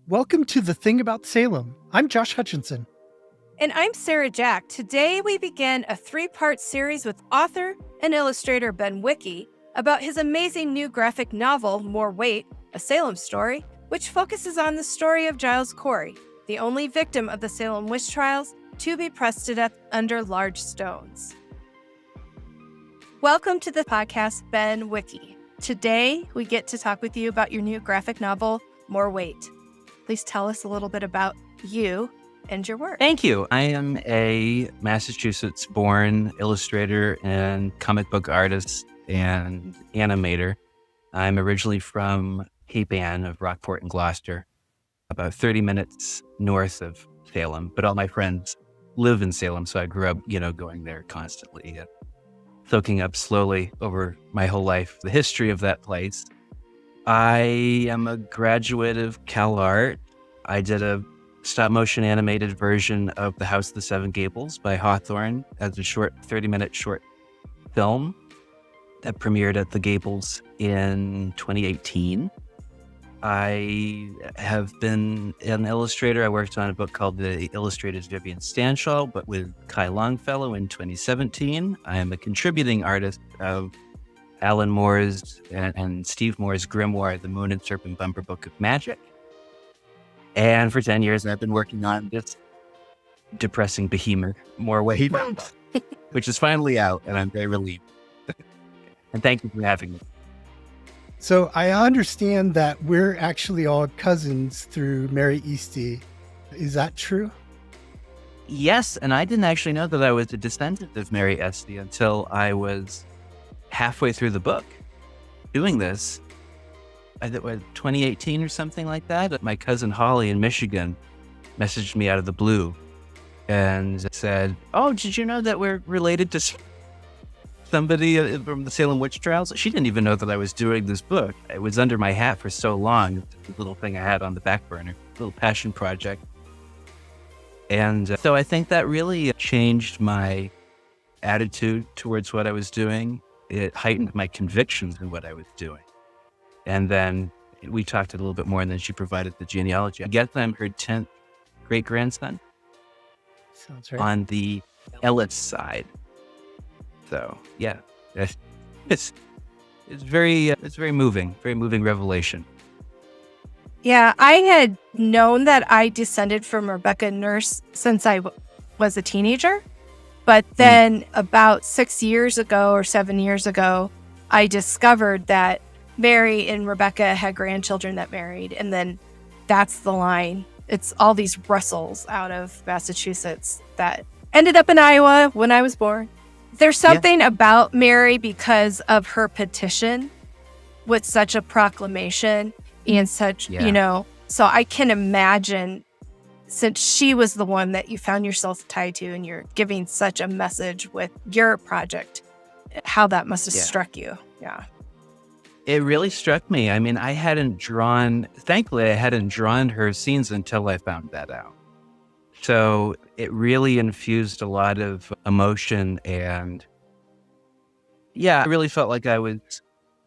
Welcome to the Thing About Salem. I'm Josh Hutchinson. And I'm Sarah Jack. Today we begin a 3-part series with author and illustrator Ben Wickey about his amazing new graphic novel, More Weight, A Salem Story, which focuses on the story of Giles Corey, the only victim of the Salem Witch Trials to be pressed to death under large stones. Welcome to the podcast, Ben Wickey. Today we get to talk with you about your new graphic novel, More Weight. Please tell us a little bit about you and your work. Thank you. I am a Massachusetts-born illustrator and comic book artist and animator. I'm originally from Cape Ann of Rockport and Gloucester, about 30 minutes north of Salem. But all my friends live in Salem, so I grew up, going there constantly, soaking up slowly over my whole life the history of that place. I am a graduate of CalArt. I did a stop-motion animated version of The House of the Seven Gables by Hawthorne as a short 30-minute short film that premiered at the Gables in 2018. I have been an illustrator. I worked on a book called The Illustrated Vivian Stanshall, but with Kai Longfellow in 2017. I am a contributing artist of Alan Moore's and Steve Moore's grimoire, The Moon and Serpent Bumper Book of Magic. And for 10 years, I've been working on this depressing behemoth, More Weight, which is finally out, and I'm very relieved. And thank you for having me. So I understand that we're actually all cousins through Mary Easty. Is that true? Yes, and I didn't actually know that I was a descendant of Mary Easty until I was halfway through the book doing this. I think 2018 or something like that. My cousin Holly in Michigan messaged me out of the blue and said, "Oh, did you know that we're related to somebody from the Salem Witch Trials?" She didn't even know that I was doing this book. It was under my hat for so long. It's a little thing I had on the back burner, a little passion project. And so I think that really changed my attitude towards what I was doing. It heightened my convictions in what I was doing. And then we talked a little bit more, and then she provided the genealogy. I guess I'm her 10th great-grandson. Sounds right. On the Ellis side. So, yeah, it's very moving, very moving revelation. Yeah, I had known that I descended from Rebecca Nurse since I was a teenager. But then about 6 years ago or 7 years ago, I discovered that Mary and Rebecca had grandchildren that married. And then that's the line. It's all these Russells out of Massachusetts that ended up in Iowa when I was born. There's something about Mary because of her petition with such a proclamation and such, so I can imagine, since she was the one that you found yourself tied to and you're giving such a message with your project, how that must have struck you. Yeah. It really struck me. I mean, thankfully, I hadn't drawn her scenes until I found that out. So it really infused a lot of emotion, and I really felt like I was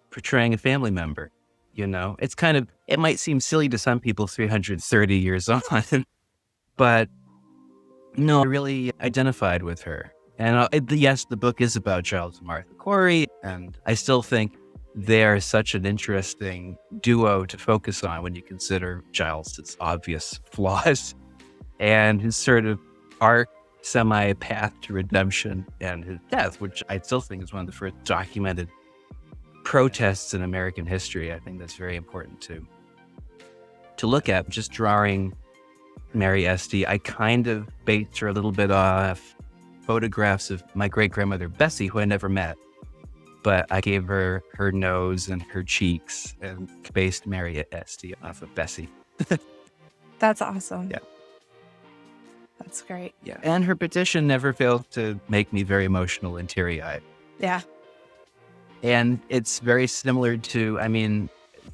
portraying a family member. It might seem silly to some people 330 years on, but no, I really identified with her. And yes, the book is about Giles and Martha Corey, and I still think they are such an interesting duo to focus on when you consider Giles' obvious flaws and his sort of arc, semi-path to redemption, and his death, which I still think is one of the first documented protests in American history. I think that's very important to look at. Just drawing Mary Easty, I kind of based her a little bit off photographs of my great-grandmother Bessie, who I never met. But I gave her her nose and her cheeks and based Mary Easty off of Bessie. That's awesome. Yeah. That's great. Yeah. And her petition never failed to make me very emotional and teary-eyed. Yeah. And it's very similar to,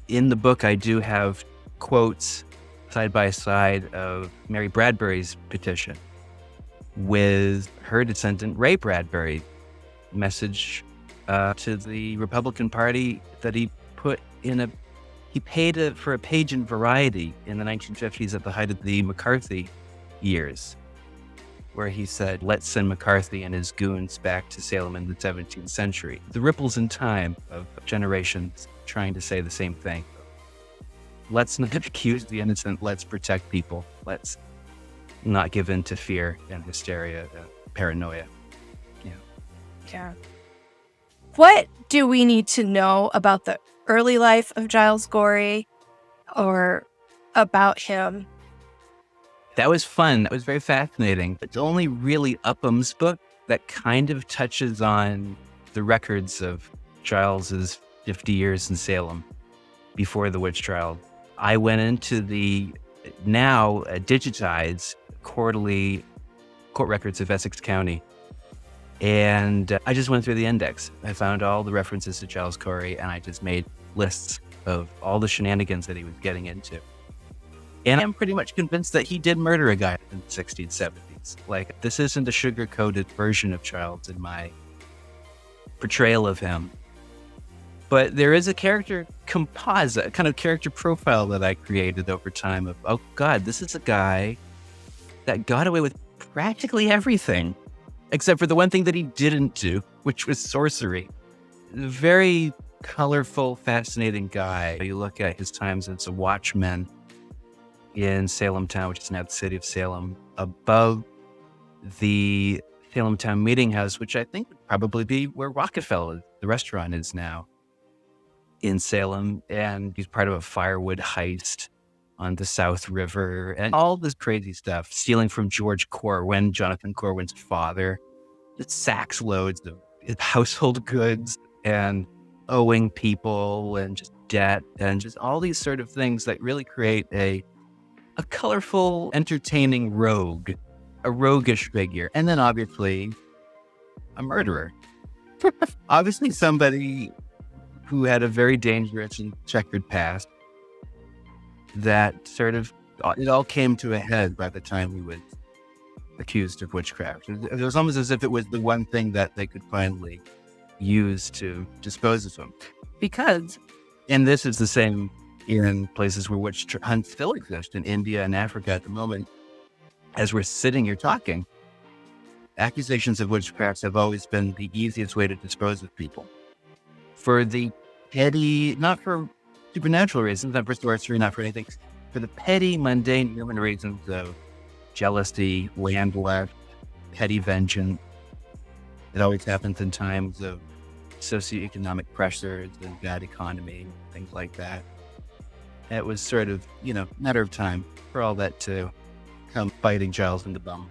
in the book, I do have quotes side by side of Mary Bradbury's petition with her descendant, Ray Bradbury, message to the Republican Party that he put in a He paid for a page in Variety in the 1950s at the height of the McCarthy years, where he said, let's send McCarthy and his goons back to Salem in the 17th century. The ripples in time of generations trying to say the same thing. Let's not accuse the innocent. Let's protect people. Let's not give in to fear and hysteria and paranoia. Yeah. What do we need to know about the early life of Giles Corey or about him? That was fun. That was very fascinating. It's only really Upham's book that kind of touches on the records of Giles's 50 years in Salem before the witch trial. I went into the now digitized quarterly court records of Essex County, and I just went through the index. I found all the references to Giles Corey, and I just made lists of all the shenanigans that he was getting into. And I'm pretty much convinced that he did murder a guy in the 60s, 70s. Like, this isn't a sugar-coated version of Giles in my portrayal of him. But there is a character composite, a kind of character profile that I created over time of, oh God, this is a guy that got away with practically everything, except for the one thing that he didn't do, which was sorcery. Very colorful, fascinating guy. You look at his times as a watchman in Salem Town, which is now the city of Salem, above the Salem Town Meeting House, which I think would probably be where Rockefeller, the restaurant, is now in Salem. And he's part of a firewood heist on the South River and all this crazy stuff, stealing from George Corwin, Jonathan Corwin's father, just sacks loads of household goods and owing people and just debt and just all these sort of things that really create a colorful, entertaining rogue, a roguish figure. And then obviously a murderer. Obviously somebody who had a very dangerous and checkered past that sort of, it all came to a head by the time he was accused of witchcraft. It was almost as if it was the one thing that they could finally use to dispose of him. Because, and this is the same in places where witch hunts still exist, in India and Africa at the moment, as we're sitting here talking, accusations of witchcraft have always been the easiest way to dispose of people. For the petty, not for supernatural reasons, not for sorcery, not for anything, for the petty, mundane human reasons of jealousy, land left, petty vengeance. It always happens in times of socioeconomic pressures and bad economy, things like that. It was sort of, matter of time for all that to come biting Giles in the bum.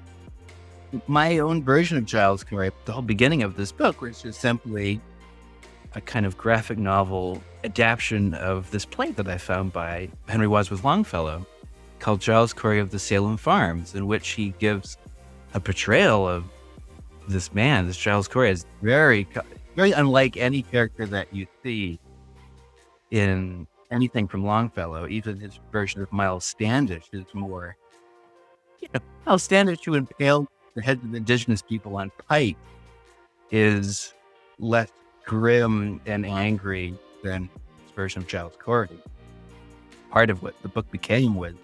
My own version of Giles Corey, the whole beginning of this book, was just simply a kind of graphic novel adaptation of this play that I found by Henry Wadsworth Longfellow called Giles Corey of the Salem Farms, in which he gives a portrayal of this man, this Giles Corey, is very, very unlike any character that you see in anything from Longfellow. Even his version of Miles Standish is more, Miles Standish, who impaled the heads of indigenous people on pike, is less grim and angry than his version of Giles Corey. Part of what the book became was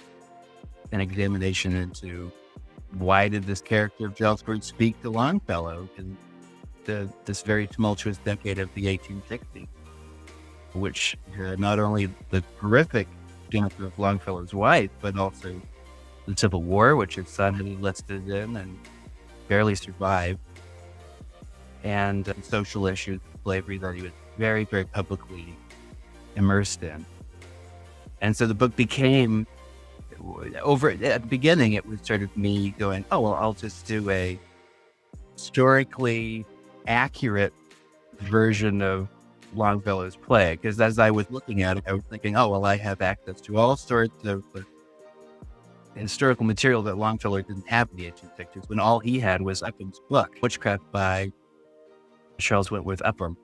an examination into why did this character of Giles Corey speak to Longfellow in this very tumultuous decade of the 1860s, which not only the horrific death of Longfellow's wife, but also the Civil War, which his son had enlisted in and barely survived, and social issues, slavery that he was very, very publicly immersed in. And so the book became, over at the beginning, it was sort of me going, oh, well, I'll just do a historically accurate version of Longfellow's play. Because as I was looking at it, I was thinking, oh, well, I have access to all sorts of historical material that Longfellow didn't have in the 1860s, when all he had was Upham's book, Witchcraft by Charles Wentworth Upham.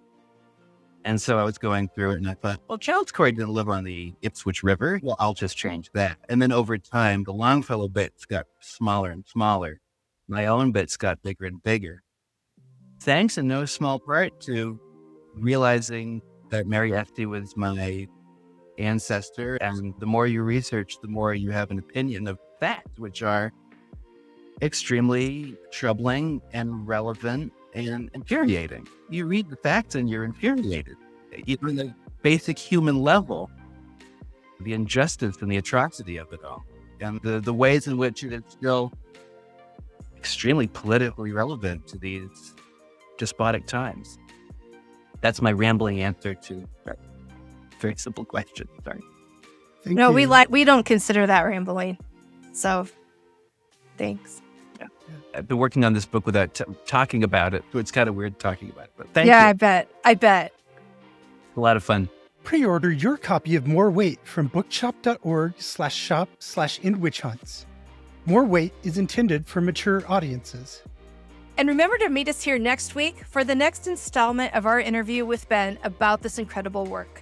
And so I was going through it and I thought, well, Giles Corey didn't live on the Ipswich River. Well, I'll just change that. And then over time, the Longfellow bits got smaller and smaller. My own bits got bigger and bigger. Thanks in no small part to realizing that Mary Easty was my ancestor. And the more you research, the more you have an opinion of facts, which are extremely troubling and relevant and infuriating. You read the facts and you're infuriated. Even the basic human level, the injustice and the atrocity of it all, and the ways in which it is still extremely politically relevant to these despotic times. That's my rambling answer to a very simple question. Sorry. Thank No, you. we don't consider that rambling. So, thanks. I've been working on this book without talking about it, so it's kind of weird talking about it. But thank Yeah, you. I bet. A lot of fun. Pre-order your copy of More Weight from bookshop.org/shop/IndWitchHunts. More Weight is intended for mature audiences. And remember to meet us here next week for the next installment of our interview with Ben about this incredible work.